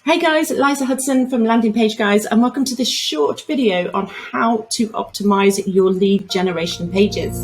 Hey guys, Liza Hudson from Landing Page Guys, and welcome to this short video on how to optimize your lead generation pages.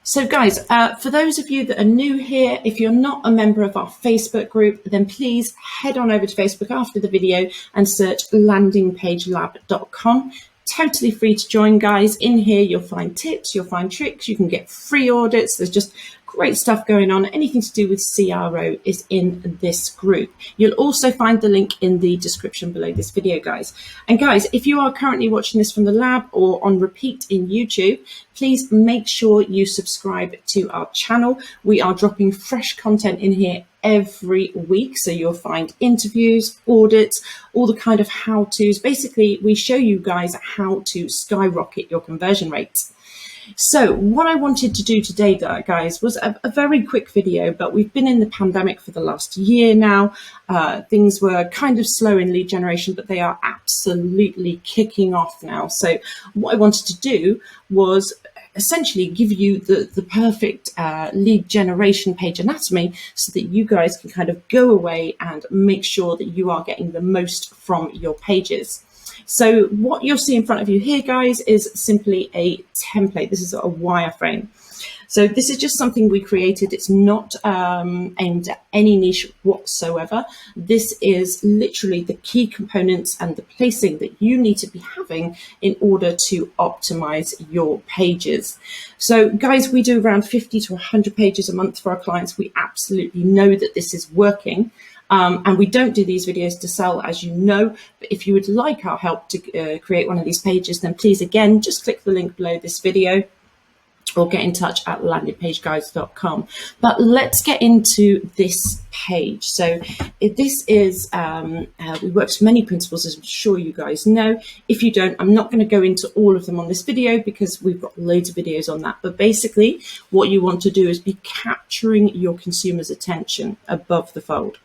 So guys, for those of you that are new here, if you're not a member of our Facebook group, then please head on over to Facebook after the video and search landingpagelab.com. Totally free to join, guys. In here, you'll find tips, you'll find tricks, you can get free audits. There's just great stuff going on. Anything to do with CRO is in this group. You'll also find the link in the description below this video, guys. And guys, if you are currently watching this from the lab or on repeat in YouTube, please make sure you subscribe to our channel. We are dropping fresh content in here every week, so you'll find interviews, audits, all the kind of how-tos. Basically, we show you guys how to skyrocket your conversion rates. So what I wanted to do today, guys, was a very quick video, but we've been in the pandemic for the last year now. Things were kind of slow in lead generation, but they are absolutely kicking off now. So what I wanted to do was essentially give you the perfect lead generation page anatomy so that you guys can kind of go away and make sure that you are getting the most from your pages. So what you'll see in front of you here, guys, is simply a template. This is a wireframe. So this is just something we created. It's not aimed at any niche whatsoever. This is literally the key components and the placing that you need to be having in order to optimize your pages. So guys, we do around 50 to 100 pages a month for our clients. We absolutely know that this is working. And we don't do these videos to sell, as you know, but if you would like our help to create one of these pages, then please, again, just click the link below this video or get in touch at landingpageguides.com. But let's get into this page. So this is, we work with many principles, as I'm sure you guys know. If you don't, I'm not going to go into all of them on this video because we've got loads of videos on that. But basically, what you want to do is be capturing your consumer's attention above the fold.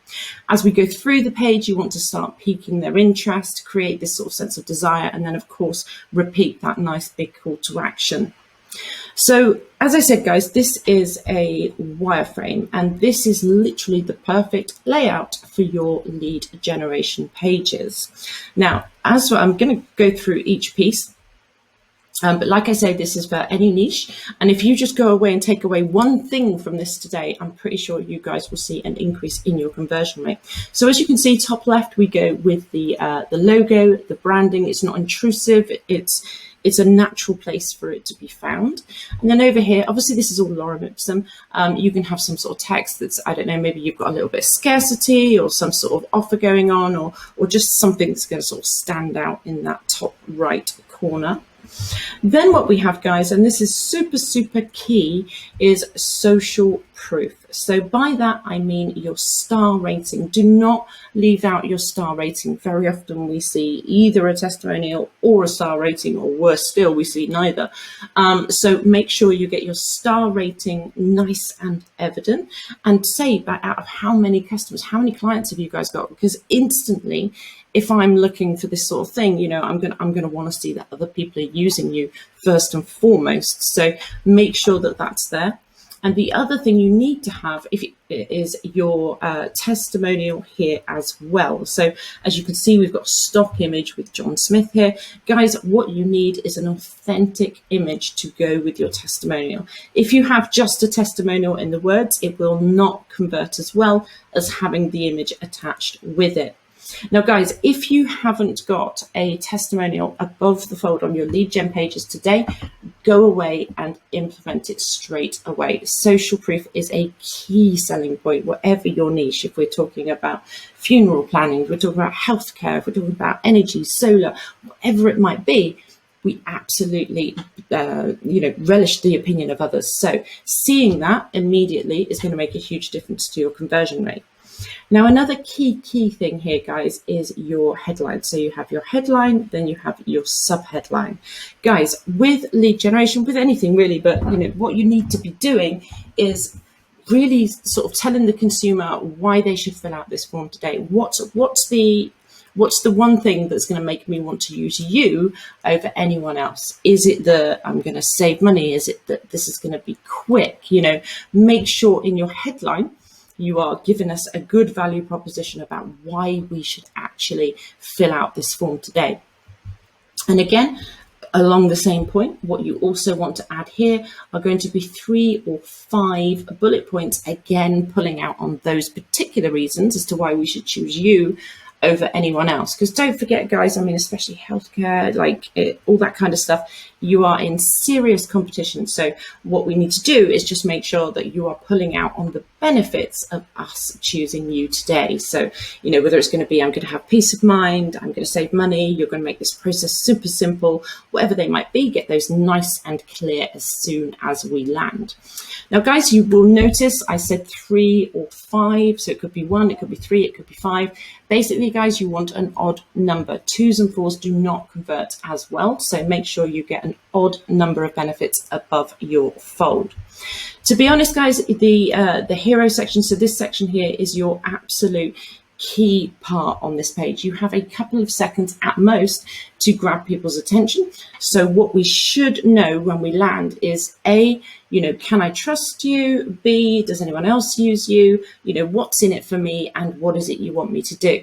As we go through the page, you want to start piquing their interest, create this sort of sense of desire, and then, of course, repeat that nice big call to action. So, as I said, guys, this is a wireframe, and this is literally the perfect layout for your lead generation pages. Now, as I'm going to go through each piece, but like I say, this is for any niche. And if you just go away and take away one thing from this today, I'm pretty sure you guys will see an increase in your conversion rate. So as you can see, top left, we go with the logo, the branding. It's not intrusive. It's a natural place for it to be found. And then over here, obviously this is all lorem ipsum. You can have some sort of text that's, I don't know, maybe you've got a little bit of scarcity or some sort of offer going on, or just something that's going to sort of stand out in that top right corner. Then what we have, guys, and this is super, super key, is social proof. So by that, I mean your star rating. Do not leave out your star rating. Very often we see either a testimonial or a star rating, or worse still, we see neither. So make sure you get your star rating nice and evident, and say out of how many customers, how many clients have you guys got? Because instantly, if I'm looking for this sort of thing, you know, I'm going to want to see that other people are using you first and foremost. So make sure that that's there. And the other thing you need to have is your testimonial here as well. So as you can see, we've got a stock image with John Smith here. Guys, what you need is an authentic image to go with your testimonial. If you have just a testimonial in the words, it will not convert as well as having the image attached with it. Now, guys, if you haven't got a testimonial above the fold on your lead gen pages today, go away and implement it straight away. Social proof is a key selling point, whatever your niche. If we're talking about funeral planning, if we're talking about healthcare, if we're talking about energy, solar, whatever it might be, we absolutely, relish the opinion of others. So seeing that immediately is going to make a huge difference to your conversion rate. Now, another key thing here, guys, is your headline. So you have your headline, then you have your sub-headline. Guys, with lead generation, with anything really, but what you need to be doing is really sort of telling the consumer why they should fill out this form today. What's the What's the one thing that's going to make me want to use you over anyone else? Is it that I'm going to save money? Is it that this is going to be quick? Make sure in your headline you are giving us a good value proposition about why we should actually fill out this form today. And again, along the same point, what you also want to add here are going to be 3 or 5 bullet points, again, pulling out on those particular reasons as to why we should choose you over anyone else. Because don't forget, guys, especially healthcare, all that kind of stuff, you are in serious competition. So what we need to do is just make sure that you are pulling out on the benefits of us choosing you today. So, whether it's going to be, I'm going to have peace of mind, I'm going to save money, you're going to make this process super simple, whatever they might be, get those nice and clear as soon as we land. Now, guys, you will notice I said 3 or 5. So it could be 1, it could be 3, it could be 5. Basically, guys, you want an odd number. 2s and 4s do not convert as well. So make sure you get an odd number of benefits above your fold. To be honest, guys, the hero section, so this section here is your absolute key part on this page. You have a couple of seconds at most to grab people's attention. So what we should know when we land is A, can I trust you? B, does anyone else use you? What's in it for me, and what is it you want me to do?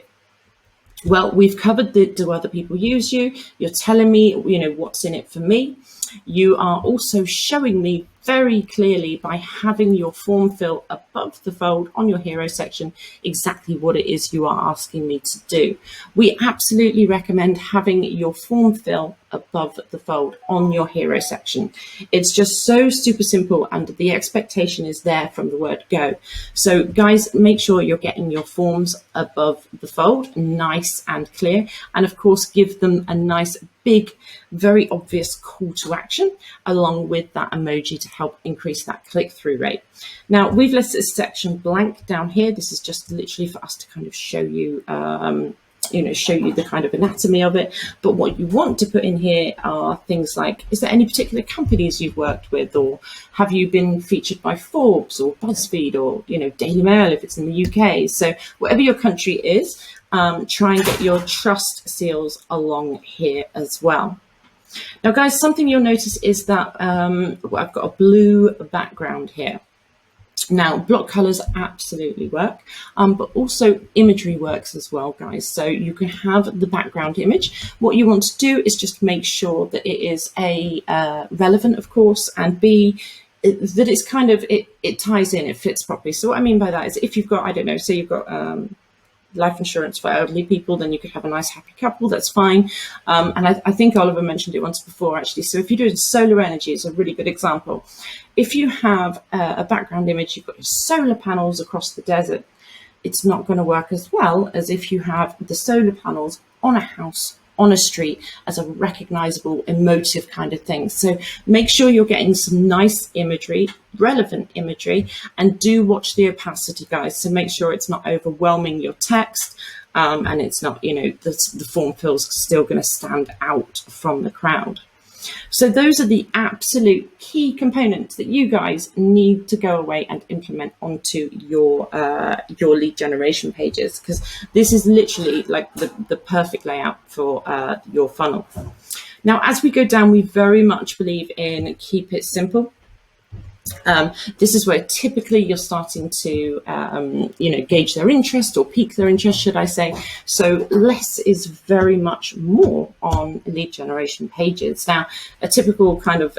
Well, we've covered do other people use you? You're telling me, what's in it for me. You are also showing me very clearly by having your form fill above the fold on your hero section exactly what it is you are asking me to do. We absolutely recommend having your form fill above the fold on your hero section. It's just so super simple, and the expectation is there from the word go. So guys, make sure you're getting your forms above the fold, nice and clear, and of course give them a nice big, very obvious call to action along with that emoji to help increase that click-through rate. Now, we've left this section blank down here. This is just literally for us to kind of show you show you the kind of anatomy of it. But what you want to put in here are things like, is there any particular companies you've worked with, or have you been featured by Forbes or BuzzFeed or, Daily Mail if it's in the UK? So whatever your country is, try and get your trust seals along here as well. Now, guys, something you'll notice is that I've got a blue background here. Now, block colors absolutely work, but also imagery works as well, guys. So you can have the background image. What you want to do is just make sure that it is relevant, of course, and B, that it's kind of, it ties in, it fits properly. So what I mean by that is if you've got, I don't know, say you've got life insurance for elderly people, then you could have a nice happy couple, that's fine. And I think Oliver mentioned it once before, actually. So if you're doing solar energy, it's a really good example. If you have a background image, you've got your solar panels across the desert, it's not going to work as well as if you have the solar panels on a house, on a street, as a recognizable, emotive kind of thing. So make sure you're getting some nice imagery, relevant imagery, and do watch the opacity, guys. So make sure it's not overwhelming your text, and it's not, the form fill's still going to stand out from the crowd. So those are the absolute key components that you guys need to go away and implement onto your lead generation pages, because this is literally like the perfect layout for your funnel. Now, as we go down, we very much believe in keep it simple. This is where typically you're starting to, gauge their interest or pique their interest, should I say. So less is very much more on lead generation pages. Now, a typical kind of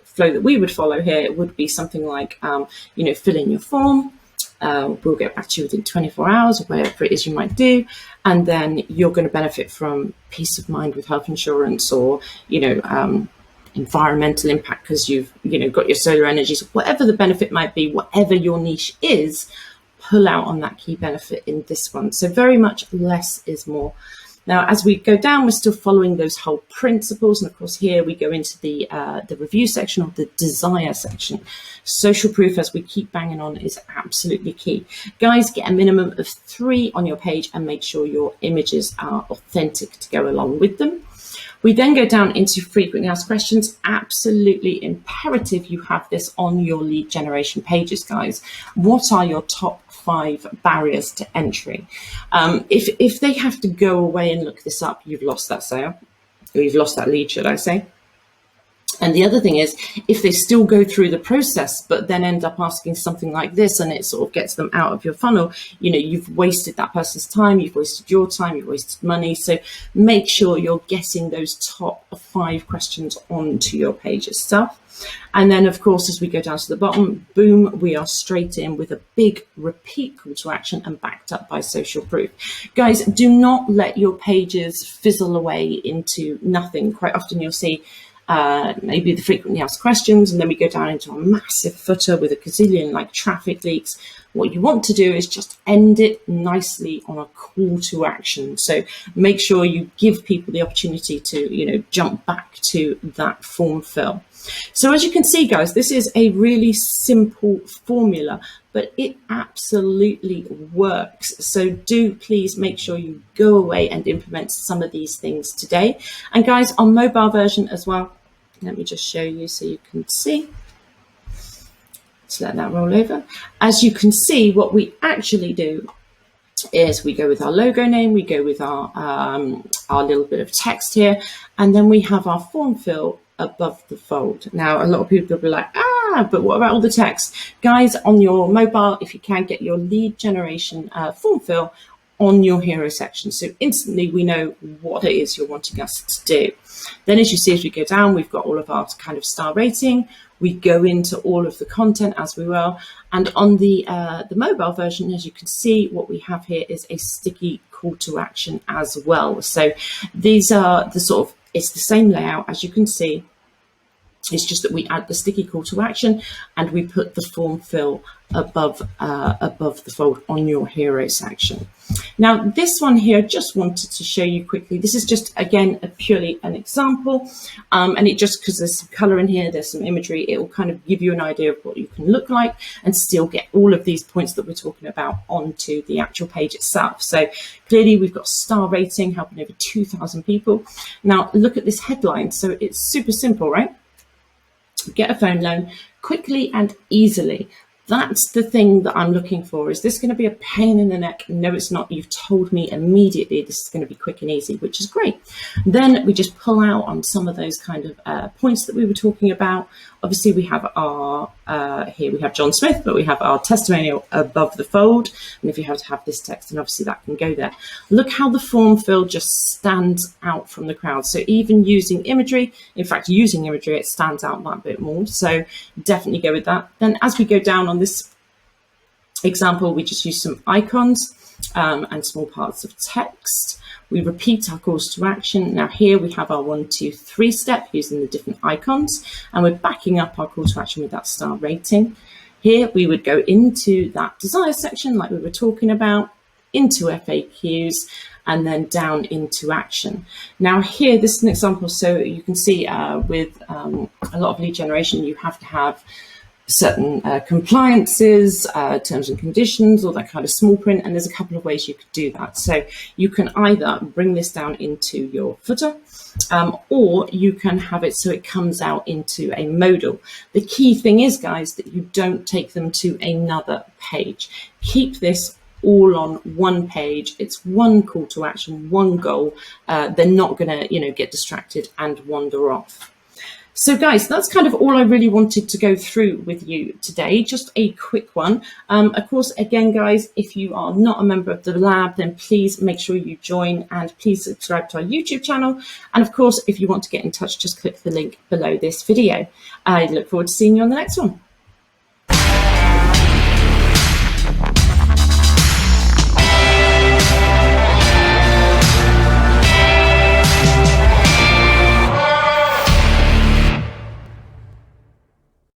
flow that we would follow here would be something like, fill in your form. We'll get back to you within 24 hours or whatever it is you might do. And then you're going to benefit from peace of mind with health insurance, or, environmental impact because you've got your solar energies, whatever the benefit might be, whatever your niche is, pull out on that key benefit in this one. So very much less is more. Now, as we go down, we're still following those whole principles. And of course, here we go into the review section, or the desire section. Social proof, as we keep banging on, is absolutely key. Guys, get a minimum of 3 on your page and make sure your images are authentic to go along with them. We then go down into frequently asked questions. Absolutely imperative you have this on your lead generation pages, guys. What are your top 5 barriers to entry? If they have to go away and look this up, you've lost that sale, or you've lost that lead, should I say. And the other thing is, if they still go through the process, but then end up asking something like this, and it sort of gets them out of your funnel, you know, you've wasted that person's time, you've wasted your time, you've wasted money. So make sure you're getting those top 5 questions onto your page itself. And then, of course, as we go down to the bottom, boom, we are straight in with a big repeat call to action and backed up by social proof. Guys, do not let your pages fizzle away into nothing. Quite often you'll see maybe the frequently asked questions, and then we go down into a massive footer with a gazillion like traffic leaks. What you want to do is just end it nicely on a call to action. So make sure you give people the opportunity to, you know, jump back to that form fill. So as you can see, guys, this is a really simple formula, but it absolutely works. So do please make sure you go away and implement some of these things today. And guys, on mobile version as well, let me just show you so you can see. Let's let that roll over. As you can see, what we actually do is we go with our logo name, we go with our little bit of text here, and then we have our form fill above the fold. Now, a lot of people will be like, but what about all the text? Guys, on your mobile, if you can, get your lead generation form fill on your hero section. So instantly we know what it is you're wanting us to do. Then as you see, as we go down, we've got all of our kind of star rating. We go into all of the content as we will. And on the mobile version, as you can see, what we have here is a sticky call to action as well. So these are the sort of, it's the same layout as you can see. It's just that we add the sticky call to action and we put the form fill above the fold on your hero section. Now, this one here, just wanted to show you quickly. This is just, again, purely an example. And it just, because there's some color in here, there's some imagery, it will kind of give you an idea of what you can look like and still get all of these points that we're talking about onto the actual page itself. So clearly we've got star rating, helping over 2,000 people. Now, look at this headline. So it's super simple, right? Get a phone loan quickly and easily. That's the thing that I'm looking for. Is this going to be a pain in the neck? No, it's not. You've told me immediately this is going to be quick and easy, which is great. Then we just pull out on some of those kind of points that we were talking about. Obviously, we have our, here we have John Smith, but we have our testimonial above the fold. And if you have to have this text, then obviously that can go there. Look how the form fill just stands out from the crowd. So even using imagery, in fact, using imagery, it stands out that bit more. So definitely go with that. Then as we go down on this example, we just use some icons and small parts of text. We repeat our calls to action. Now here we have our 1, 2, 3 step using the different icons, and we're backing up our call to action with that star rating. Here we would go into that desire section like we were talking about, into FAQs, and then down into action. Now here, this is an example. So you can see with a lot of lead generation, you have to have certain compliances, terms and conditions, all that kind of small print, and there's a couple of ways you could do that. So you can either bring this down into your footer, or you can have it so it comes out into a modal. The key thing is, guys, that you don't take them to another page. Keep this all on one page. It's one call to action, one goal. They're not going to, get distracted and wander off. So guys, that's kind of all I really wanted to go through with you today. Just a quick one. Of course, again, guys, if you are not a member of the lab, then please make sure you join and please subscribe to our YouTube channel. And of course, if you want to get in touch, just click the link below this video. I look forward to seeing you on the next one.